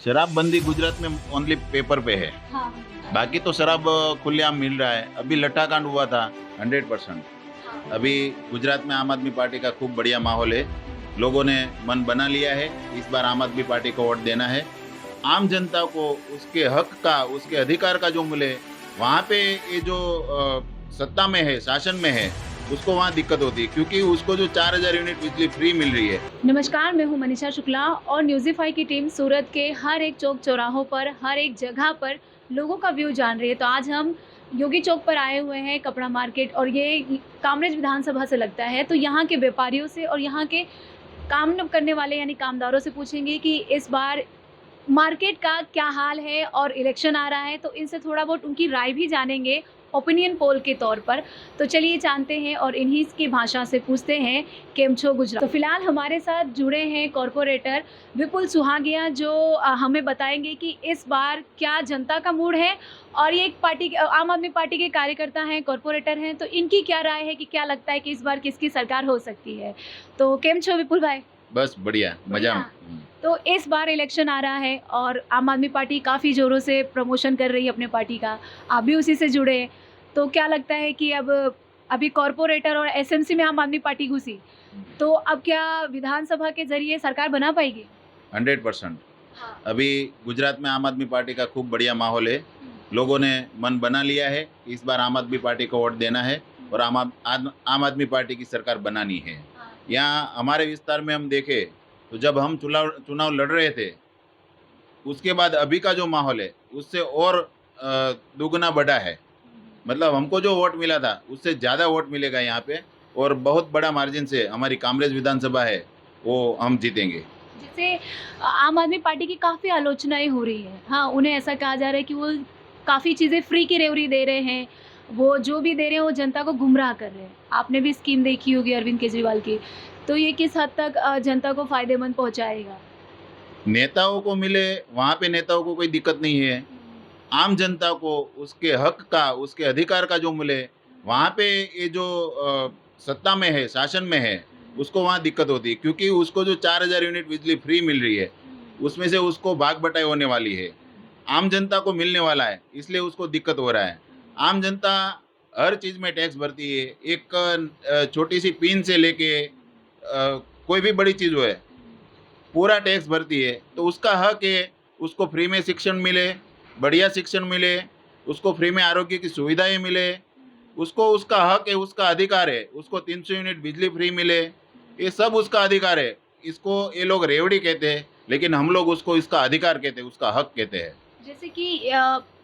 शराबबंदी गुजरात में only paper पे है। हाँ, बाकी तो शराब खुलेआम मिल रहा है। अभी लट्ठाकांड हुआ था 100%। हाँ। अभी गुजरात में आम आदमी पार्टी का खूब बढ़िया माहौल है। लोगों ने मन बना लिया है, इस बार आम आदमी पार्टी को वोट देना है। आम जनता को उसके हक का, उसके अधिकार का जो मिले, वहाँ पे ये जो सत्ता में है, शासन में है, उसको वहाँ दिक्कत होती है, क्योंकि उसको जो 4000 यूनिट बिजली फ्री मिल रही है। नमस्कार, मैं हूं मनीषा शुक्ला और न्यूज़ीफाई की टीम सूरत के हर एक चौक चौराहों पर, हर एक जगह पर लोगों का व्यू जान रही है। तो आज हम योगी चौक पर आए हुए हैं, कपड़ा मार्केट, और ये कामरेज विधानसभा से लगता है। तो यहाँ के व्यापारियों से और यहाँ के काम करने वाले यानी कामदारों से पूछेंगे कि इस बार मार्केट का क्या हाल है, और इलेक्शन आ रहा है तो इनसे थोड़ा बहुत उनकी राय भी जानेंगे ओपिनियन पोल के तौर पर। तो चलिए जानते हैं और इन्हीं की भाषा से पूछते हैं केम छो गुजरात। तो फिलहाल हमारे साथ जुड़े हैं कॉरपोरेटर विपुल सुहागिया, जो हमें बताएंगे कि इस बार क्या जनता का मूड है, और ये एक पार्टी, आम आदमी पार्टी के कार्यकर्ता हैं, कॉरपोरेटर हैं, तो इनकी क्या राय है कि क्या लगता है कि इस बार किसकी सरकार हो सकती है। तो केम छो विपुल भाई? बस बढ़िया, मजा में। तो इस बार इलेक्शन आ रहा है और आम आदमी पार्टी काफ़ी ज़ोरों से प्रमोशन कर रही है अपने पार्टी का, आप भी उसी से जुड़े हैं। तो क्या लगता है कि अब अभी कॉरपोरेटर और एसएमसी में आम आदमी पार्टी घुसी, तो अब क्या विधानसभा के ज़रिए सरकार बना पाएगी? 100%। हाँ। अभी गुजरात में आम आदमी पार्टी का खूब बढ़िया माहौल है। लोगों ने मन बना लिया है, इस बार आम आदमी पार्टी को वोट देना है और आम आदमी पार्टी की सरकार बनानी है। हाँ। यहाँ हमारे विस्तार में हम देखें तो जब हम चुनाव लड़ रहे थे, उसके बाद अभी का जो माहौल है उससे और दुगना बढ़ा है। मतलब हमको जो वोट मिला था उससे ज़्यादा वोट मिलेगा यहाँ पे, और बहुत बड़ा मार्जिन से हमारी कामरेज विधानसभा है वो हम जीतेंगे। जैसे आम आदमी पार्टी की काफ़ी आलोचनाएँ हो रही हैं। हाँ, उन्हें ऐसा कहा जा रहा है कि वो काफ़ी चीज़ें फ्री की रेवड़ी दे रहे हैं, वो जो भी दे रहे हैं वो जनता को गुमराह कर रहे हैं। आपने भी स्कीम देखी होगी अरविंद केजरीवाल की, तो ये किस हद तक जनता को फ़ायदेमंद पहुँचाएगा? नेताओं को मिले, वहाँ पे नेताओं को कोई दिक्कत नहीं है। आम जनता को उसके हक का, उसके अधिकार का जो मिले, वहाँ पे ये जो सत्ता में है, शासन में है, उसको वहाँ दिक्कत होती है, क्योंकि उसको जो 4000 यूनिट बिजली फ्री मिल रही है, उसमें से उसको भाग बटाई होने वाली है। आम जनता को मिलने वाला है, इसलिए उसको दिक्कत हो रहा है। आम जनता हर चीज़ में टैक्स भरती है। एक छोटी सी पिन से लेके कोई भी बड़ी चीज़ हो है, पूरा टैक्स भरती है। तो उसका हक है, उसको फ्री में शिक्षण मिले, बढ़िया शिक्षण मिले, उसको फ्री में आरोग्य की सुविधाएं मिले, उसको उसका हक है, उसका अधिकार है, उसको 300 यूनिट बिजली फ्री मिले, ये सब उसका अधिकार है। इसको ये लोग रेवड़ी कहते हैं, लेकिन हम लोग उसको इसका अधिकार कहते हैं, उसका हक कहते हैं। जैसे कि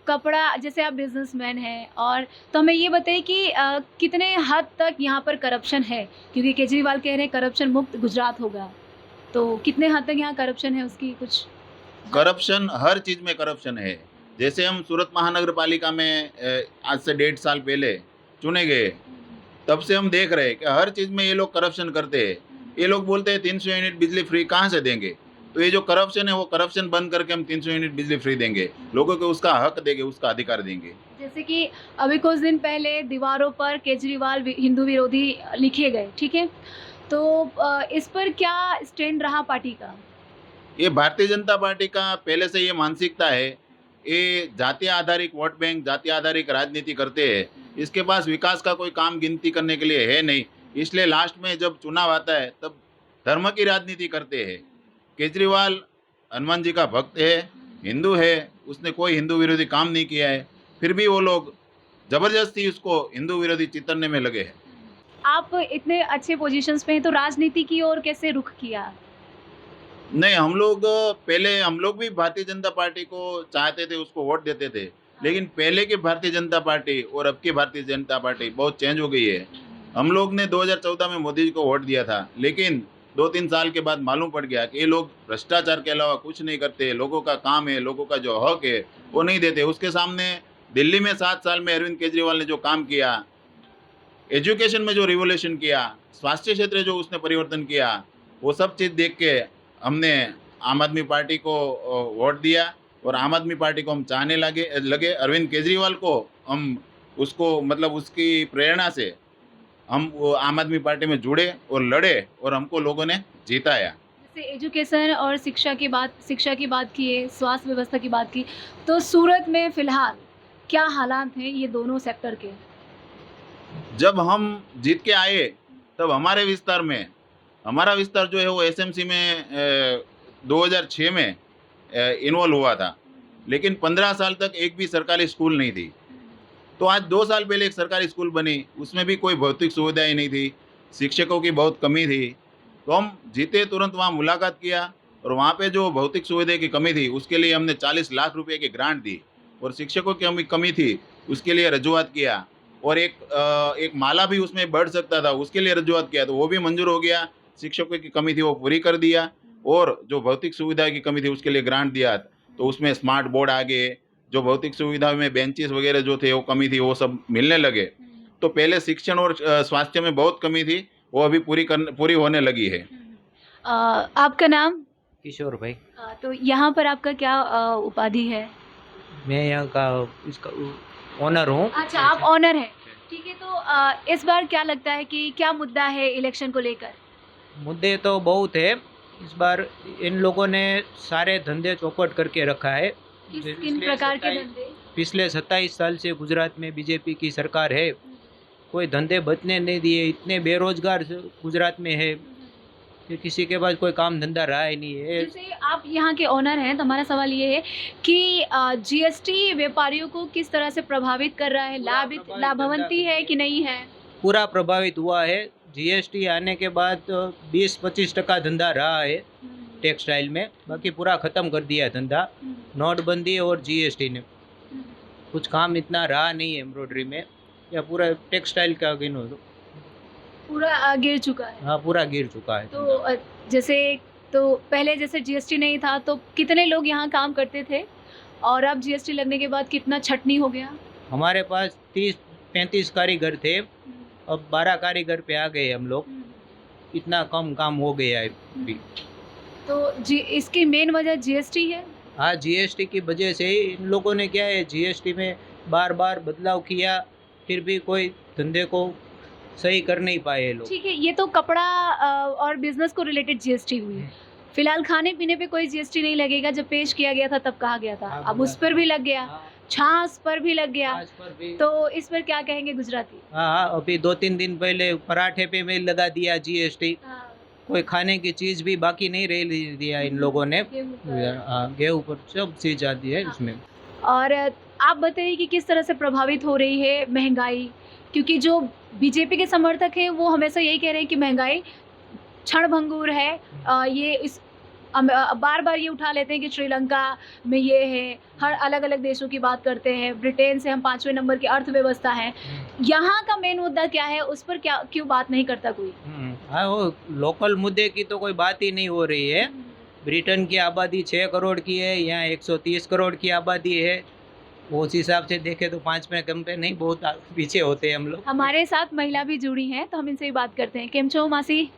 कपड़ा, जैसे आप बिजनेसमैन हैं, और तो हमें ये बताइए कि कितने हद तक यहाँ पर करप्शन है? क्योंकि केजरीवाल कह रहे हैं करप्शन मुक्त गुजरात होगा, तो कितने हद तक यहाँ करप्शन है उसकी कुछ? करप्शन, हर चीज़ में करप्शन है। जैसे हम सूरत महानगर पालिका में आज से 1.5 साल पहले चुने गए, तब से हम देख रहे हैं कि हर चीज़ में ये लोग करप्शन करते हैं। ये लोग बोलते हैं 300 यूनिट बिजली फ्री कहाँ से देंगे? तो ये जो करप्शन है, वो करप्शन बंद करके हम 300 यूनिट बिजली फ्री देंगे। लोगों को उसका हक देंगे, उसका अधिकार देंगे। जैसे कि अभी कुछ दिन पहले दीवारों पर केजरीवाल हिंदू विरोधी लिखे गए, ठीक है? तो इस पर क्या स्टैंड रहा पार्टी का? ये भारतीय जनता पार्टी का पहले से ये मानसिकता है। ये जाति आधारित वोट बैंक, जाति आधारित राजनीति करते हैं। इसके पास विकास का कोई काम गिनती करने के लिए है नहीं। इसलिए लास्ट में जब चुनाव आता है तब धर्म की राजनीति करते हैं। केजरीवाल हनुमान जी का भक्त है, हिंदू है, उसने कोई हिंदू विरोधी काम नहीं किया है, फिर भी वो लोग जबरदस्ती उसको हिंदू विरोधी चितरने में लगे हैं। आप इतने अच्छे पोजीशंस पे हैं, तो राजनीति की ओर कैसे रुख किया? नहीं, हम लोग भी भारतीय जनता पार्टी को चाहते थे, उसको वोट देते थे। लेकिन पहले की भारतीय जनता पार्टी और अब की भारतीय जनता पार्टी बहुत चेंज हो गई है। हम लोग ने 2014 में मोदी जी को वोट दिया था, लेकिन 2-3 साल के बाद मालूम पड़ गया कि ये लोग भ्रष्टाचार के अलावा कुछ नहीं करते। लोगों का काम है, लोगों का जो हक है, वो नहीं देते। उसके सामने दिल्ली में 7 साल में अरविंद केजरीवाल ने जो काम किया, एजुकेशन में जो रिवोल्यूशन किया, स्वास्थ्य क्षेत्र में जो उसने परिवर्तन किया, वो सब चीज़ देख के हमने आम आदमी पार्टी को वोट दिया, और आम आदमी पार्टी को हम चाहने लगे। अरविंद केजरीवाल को हम उसको, मतलब उसकी प्रेरणा से हम वो आम आदमी पार्टी में जुड़े और लड़े, और हमको लोगों ने जिताया। जैसे एजुकेशन और शिक्षा की बात की है, स्वास्थ्य व्यवस्था की बात की, तो सूरत में फ़िलहाल क्या हालात हैं ये दोनों सेक्टर के? जब हम जीत के आए तब हमारा विस्तार जो है वो एसएमसी में 2006 में इन्वॉल्व हुआ था, लेकिन 15 साल तक एक भी सरकारी स्कूल नहीं थी। तो आज 2 साल पहले एक सरकारी स्कूल बनी, उसमें भी कोई भौतिक सुविधाएं नहीं थी, शिक्षकों की बहुत कमी थी। तो हम जीते तुरंत वहाँ मुलाकात किया और वहाँ पे जो भौतिक सुविधा की कमी थी उसके लिए हमने 40 लाख रुपए की ग्रांट दी, और शिक्षकों की कमी थी उसके लिए रजूआत किया, और एक माला भी उसमें बढ़ सकता था उसके लिए रजूआत किया, तो वो भी मंजूर हो गया। शिक्षकों की कमी थी वो पूरी कर दिया, और जो भौतिक सुविधा की कमी थी उसके लिए ग्रांट दिया, तो उसमें स्मार्ट बोर्ड आ गए, जो भौतिक सुविधा में बेंचेस वगैरह जो थे वो कमी थी वो सब मिलने लगे। तो पहले शिक्षण और स्वास्थ्य में बहुत कमी थी, वो अभी पूरी होने लगी है। आपका नाम? किशोर भाई। तो यहाँ पर आपका क्या उपाधि है? मैं यहाँ का इसका ओनर हूँ। अच्छा, आप ऑनर हैं। ठीक है, तो इस बार क्या लगता है कि क्या मुद्दा है इलेक्शन को लेकर? मुद्दे तो बहुत है। इस बार इन लोगों ने सारे धंधे चौपट करके रखा है। किन प्रकार के धंधे? पिछले 27 साल से गुजरात में बीजेपी की सरकार है, कोई धंधे बचने नहीं दिए। इतने बेरोजगार गुजरात में है कि किसी के पास कोई काम धंधा रहा ही नहीं है। जैसे आप यहाँ के ओनर हैं, तो हमारा सवाल ये है कि जीएसटी व्यापारियों को किस तरह से प्रभावित कर रहा है? लाभवंती है कि नहीं है? पूरा प्रभावित हुआ है। जीएसटी आने के बाद 20-25% धंधा रहा है टेक्सटाइल में, बाकी पूरा ख़त्म कर दिया है धंधा। नोटबंदी और जीएसटी ने कुछ काम इतना रहा नहीं है एम्ब्रॉयडरी में, या पूरा टेक्सटाइल का गिनो तो पूरा गिर चुका है। हाँ, पूरा गिर चुका है। तो तो पहले जैसे जीएसटी नहीं था तो कितने लोग यहाँ काम करते थे, और अब जीएसटी लगने के बाद कितना छटनी हो गया? हमारे पास 30-35 कारीगर थे, अब 12 कारीगर पे आ गए हम लोग। इतना कम काम हो गया है अभी। तो इसकी मेन वजह जीएसटी है? हाँ, जीएसटी की वजह से ही इन लोगों ने क्या है, जीएसटी में बार बार बदलाव किया, फिर भी कोई धंधे को सही कर नहीं पाए लोग। ठीक है, ये तो कपड़ा और बिजनेस को रिलेटेड जीएसटी हुई। फिलहाल खाने पीने पे कोई जीएसटी नहीं लगेगा, जब पेश किया गया था तब कहा गया था। हाँ, अब उस पर भी लग गया। हाँ, छाछ पर भी लग गया। छाछ पर भी। तो इस पर क्या कहेंगे गुजराती? हाँ, अभी 2-3 दिन पहले पराठे पे भी लगा दिया जीएसटी। कोई खाने की चीज़ भी बाकी नहीं रह दिया इन लोगों ने। गेहूँ पर सब चीज़ आती है इसमें। और आप बताइए कि किस तरह से प्रभावित हो रही है महंगाई, क्योंकि जो बीजेपी के समर्थक हैं वो हमेशा यही कह रहे हैं कि महंगाई क्षणभंगुर है। ये इस बार बार ये उठा लेते हैं कि श्रीलंका में ये है, हर अलग अलग देशों की बात करते हैं, ब्रिटेन से हम 5वें नंबर की अर्थव्यवस्था है। यहाँ का मेन मुद्दा क्या है, उस पर क्यों बात नहीं करता कोई? हाँ, वो लोकल मुद्दे की तो कोई बात ही नहीं हो रही है। ब्रिटेन की आबादी 6 करोड़ की है, यहाँ 130 करोड़ की आबादी है। वो उस हिसाब से देखे तो 5 में कम पे नहीं, बहुत पीछे होते हैं हम लोग। हमारे साथ महिला भी जुड़ी हैं, तो हम इनसे ही बात करते हैं। केम छो मासी?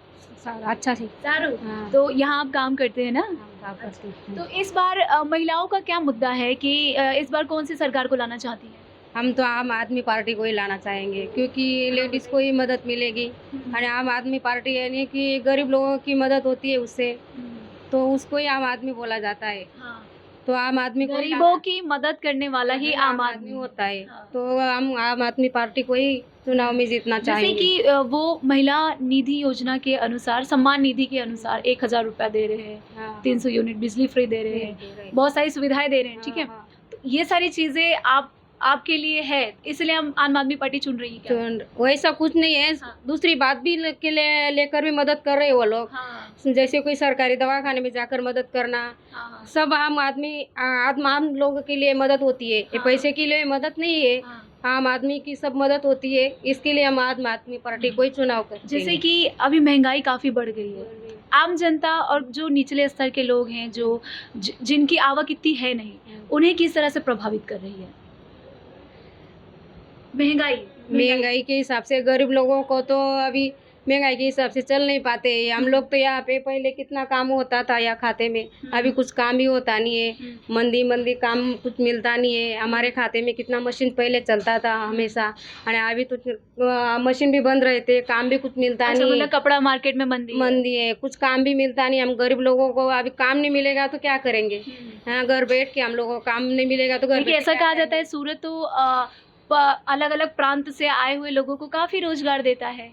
अच्छा सी सारू। हाँ। तो यहाँ आप काम करते हैं ना? तो तो इस बार महिलाओं का क्या मुद्दा है कि इस बार कौन सी सरकार को लाना चाहती है? हम तो आम आदमी पार्टी को ही लाना चाहेंगे, क्योंकि लेडीज़ को ही मदद मिलेगी। और आम आदमी पार्टी यानी कि गरीब लोगों की मदद होती है उससे, तो उसको ही आम आदमी बोला जाता है। हाँ। तो आम आदमी को ही गरीबों की मदद करने वाला ही आम आदमी होता है। हाँ। तो हम आम आदमी पार्टी को ही चुनाव में जीतना जैसे चाहेंगे। कि वो महिला निधि योजना के अनुसार, सम्मान निधि के अनुसार 1000 रुपया दे रहे हैं, हाँ। 300 यूनिट बिजली फ्री दे रहे हैं, बहुत सारी सुविधाएं दे रहे हैं। ठीक है, हाँ, तो ये सारी चीजें आपके लिए है, इसलिए हम आम आदमी पार्टी चुन रही है क्या? तो वैसा कुछ नहीं है। हाँ। दूसरी बात भी लेकर भी मदद कर रहे हैं वो लोग। हाँ, जैसे कोई सरकारी दवाखाने में जाकर मदद करना, हाँ, सब आम लोगों के लिए मदद होती है। ये हाँ। पैसे के लिए मदद नहीं है, हाँ। आम आदमी की सब मदद होती है। इसके लिए हम आम आदमी पार्टी को ही चुनाव करते हैं। जैसे कि अभी महंगाई काफी बढ़ गई है, आम जनता और जो निचले स्तर के लोग हैं, जो जिनकी आवक इतनी है नहीं, उन्हें किस तरह से प्रभावित कर रही है महंगाई? महंगाई के हिसाब से गरीब लोगों को तो अभी महंगाई के हिसाब से चल नहीं पाते। हम लोग तो यहाँ पे पहले कितना काम होता था यहाँ खाते में, अभी कुछ काम ही होता नहीं है। मंदी मंदी काम कुछ मिलता नहीं है। हमारे खाते में कितना मशीन पहले चलता था हमेशा, और अभी तो मशीन भी बंद रहते, काम भी कुछ मिलता अच्छा, नहीं मतलब है। कपड़ा मार्केट में मंदी है, कुछ काम भी मिलता नहीं। हम गरीब लोगों को अभी काम नहीं मिलेगा तो क्या करेंगे? हाँ, घर बैठ के हम लोगों को काम नहीं मिलेगा तो घर देखिए, बैठ के ऐसा क्या कहा जाता है सूरत तो अलग अलग प्रांत से आए हुए लोगों को काफी रोजगार देता है।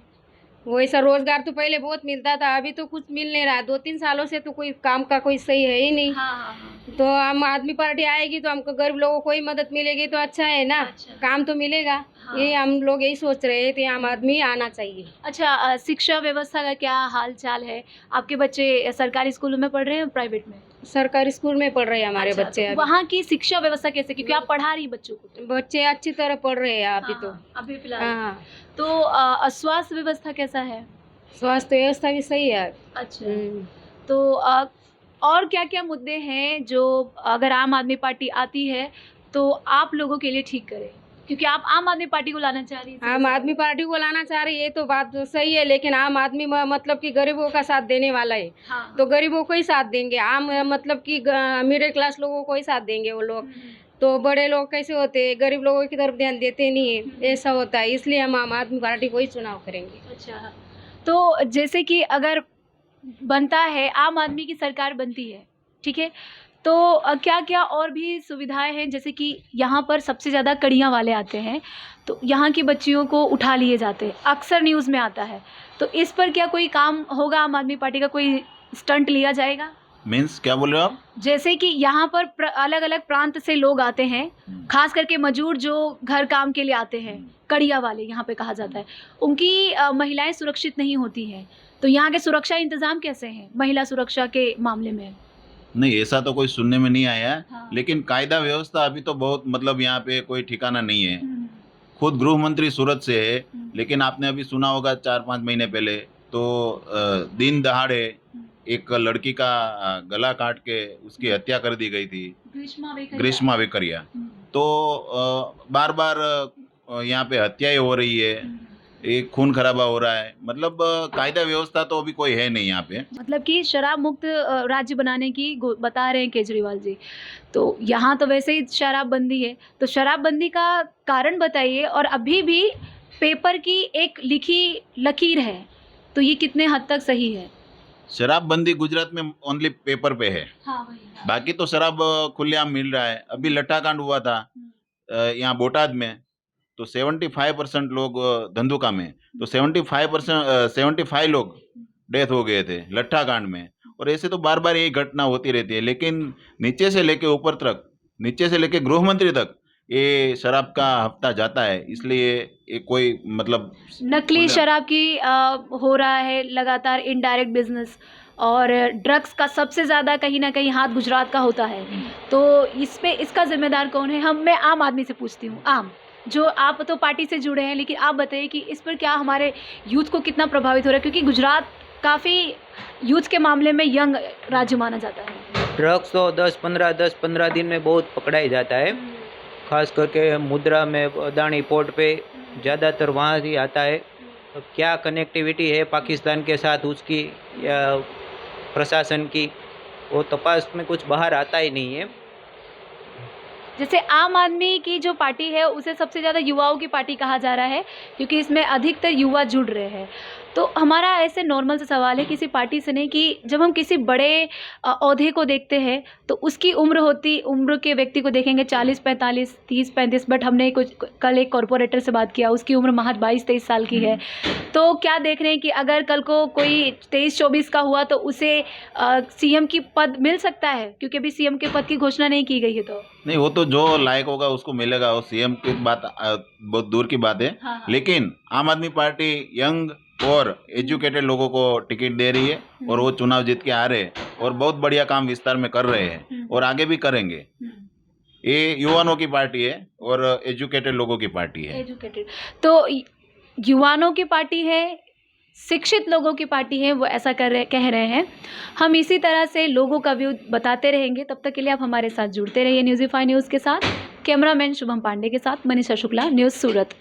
वैसा रोजगार तो पहले बहुत मिलता था, अभी तो कुछ मिल नहीं रहा। 2-3 सालों से तो कोई काम का कोई सही है ही नहीं। हाँ। तो आम आदमी पार्टी आएगी तो हमको गरीब लोगों को ही मदद मिलेगी तो अच्छा है ना, अच्छा। काम तो मिलेगा। हाँ। ये हम लोग यही सोच रहे हैं कि आम आदमी आना चाहिए। अच्छा, शिक्षा व्यवस्था का क्या हाल चाल है? आपके बच्चे सरकारी स्कूलों में पढ़ रहे हैं, प्राइवेट में? सरकारी स्कूल में पढ़ रहे हैं हमारे अच्छा, बच्चे। तो अभी वहाँ की शिक्षा व्यवस्था कैसे, क्योंकि आप पढ़ा रही बच्चों को? बच्चे अच्छी तरह पढ़ रहे हैं अभी तो। अभी फिलहाल। हाँ, तो स्वास्थ्य व्यवस्था कैसा है? स्वास्थ्य व्यवस्था भी सही है। अच्छा, हम्म। तो और क्या क्या मुद्दे हैं जो अगर आम आदमी पार्टी आती है तो आप लोगों के लिए ठीक करे, क्योंकि आप आम आदमी पार्टी को लाना चाह रही हैं? आम आदमी पार्टी को लाना चाह रही है तो बात तो सही है, लेकिन आम आदमी मतलब कि गरीबों का साथ देने वाला है। हाँ। तो गरीबों को ही साथ देंगे, आम मतलब कि मिडिल क्लास लोगों को ही साथ देंगे वो लोग। तो बड़े लोग कैसे होते हैं, गरीब लोगों की तरफ ध्यान देते नहीं है, ऐसा होता है। इसलिए हम आम आदमी पार्टी को ही चुनाव करेंगे। अच्छा, तो जैसे कि अगर बनता है, आम आदमी की सरकार बनती है, ठीक है, तो क्या क्या और भी सुविधाएं हैं? जैसे कि यहाँ पर सबसे ज़्यादा कड़ियाँ वाले आते हैं, तो यहाँ की बच्चियों को उठा लिए जाते हैं, अक्सर न्यूज़ में आता है। तो इस पर क्या कोई काम होगा? आम आदमी पार्टी का कोई स्टंट लिया जाएगा? मीन्स क्या बोल रहे हो आप? जैसे कि यहाँ पर अलग अलग प्रांत से लोग आते हैं, खास करके मजदूर जो घर काम के लिए आते हैं, कड़िया वाले यहाँ पे कहा जाता है, उनकी महिलाएं सुरक्षित नहीं होती हैं। तो यहाँ के सुरक्षा इंतजाम कैसे हैं महिला सुरक्षा के मामले में? नहीं, ऐसा तो कोई सुनने में नहीं आया है। हाँ। लेकिन कायदा व्यवस्था अभी तो बहुत मतलब यहाँ पे कोई ठिकाना नहीं है। खुद गृह मंत्री सूरत से है, लेकिन आपने अभी सुना होगा 4-5 महीने पहले तो दिन दहाड़े एक लड़की का गला काट के उसकी हत्या कर दी गई थी, ग्रीष्मा वेकरिया। तो बार बार यहाँ पे हत्याएं हो रही है, एक खून खराबा हो रहा है। मतलब कायदा व्यवस्था तो अभी कोई है नहीं यहाँ पे। मतलब कि शराब मुक्त राज्य बनाने की बता रहे हैं केजरीवाल जी। तो यहाँ तो वैसे ही शराबबंदी है, तो शराबबंदी का कारण बताइए। और अभी भी पेपर की एक लिखी लकीर है, तो ये कितने हद तक सही है? शराबबंदी गुजरात में ओनली पेपर पे है। हाँ, वही। बाकी तो शराब खुलेआम मिल रहा है। अभी लट्ठाकांड हुआ था यहाँ बोटाद में, तो 75% लोग धंधुका में, तो 75 लोग डेथ हो गए थे लट्ठाकांड में। और ऐसे तो बार बार यही घटना होती रहती है। लेकिन नीचे से लेके ऊपर तक, नीचे से लेके गृह मंत्री तक ये शराब का हफ्ता जाता है। इसलिए ये कोई मतलब नकली शराब की हो रहा है लगातार इनडायरेक्ट बिजनेस, और ड्रग्स का सबसे ज़्यादा कहीं ना कहीं हाथ गुजरात का होता है। तो इस पे इसका जिम्मेदार कौन है? मैं आम आदमी से पूछती हूँ, आम जो आप तो पार्टी से जुड़े हैं, लेकिन आप बताइए कि इस पर क्या हमारे यूथ को कितना प्रभावित हो रहा है, क्योंकि गुजरात काफ़ी यूथ के मामले में यंग राज्य माना जाता है। ड्रग्स तो 10-15 दिन में बहुत पकड़ाई जाता है, खास करके मुद्रा में अदानी पोर्ट पे ज़्यादातर वहाँ ही आता है। तो क्या कनेक्टिविटी है पाकिस्तान के साथ उसकी या प्रशासन की, वो तपास में कुछ बाहर आता ही नहीं है। जैसे आम आदमी की जो पार्टी है उसे सबसे ज़्यादा युवाओं की पार्टी कहा जा रहा है, क्योंकि इसमें अधिकतर युवा जुड़ रहे हैं। तो हमारा ऐसे नॉर्मल सा सवाल है, किसी पार्टी से नहीं, कि जब हम किसी बड़े ओहदे को देखते हैं तो उसकी उम्र के व्यक्ति को देखेंगे 40-45, 30-35, बट हमने कल एक कॉरपोरेटर से बात किया, उसकी उम्र महज 22-23 साल की है। तो क्या देख रहे हैं कि अगर कल को कोई 23-24 का हुआ तो उसे सीएम की पद मिल सकता है, क्योंकि अभी सीएम के पद की घोषणा नहीं की गई है। तो नहीं, वो तो जो लायक होगा उसको मिलेगा, वो सीएम की बात बहुत दूर की बात है। हाँ। लेकिन आम आदमी पार्टी यंग और एजुकेटेड लोगों को टिकट दे रही है, और वो चुनाव जीत के आ रहे हैं और बहुत बढ़िया काम विस्तार में कर रहे हैं और आगे भी करेंगे। ये युवाओं की पार्टी है और एजुकेटेड लोगों की पार्टी है। एजुकेटेड तो युवाओं की पार्टी है, शिक्षित लोगों की पार्टी है, वो ऐसा कह रहे हैं। हम इसी तरह से लोगों का व्यू बताते रहेंगे। तब तक के लिए आप हमारे साथ जुड़ते रहिए न्यूज़ीफाई न्यूज़ के साथ। कैमरामैन शुभम पांडे के साथ मनीषा शुक्ला, न्यूज़ सूरत।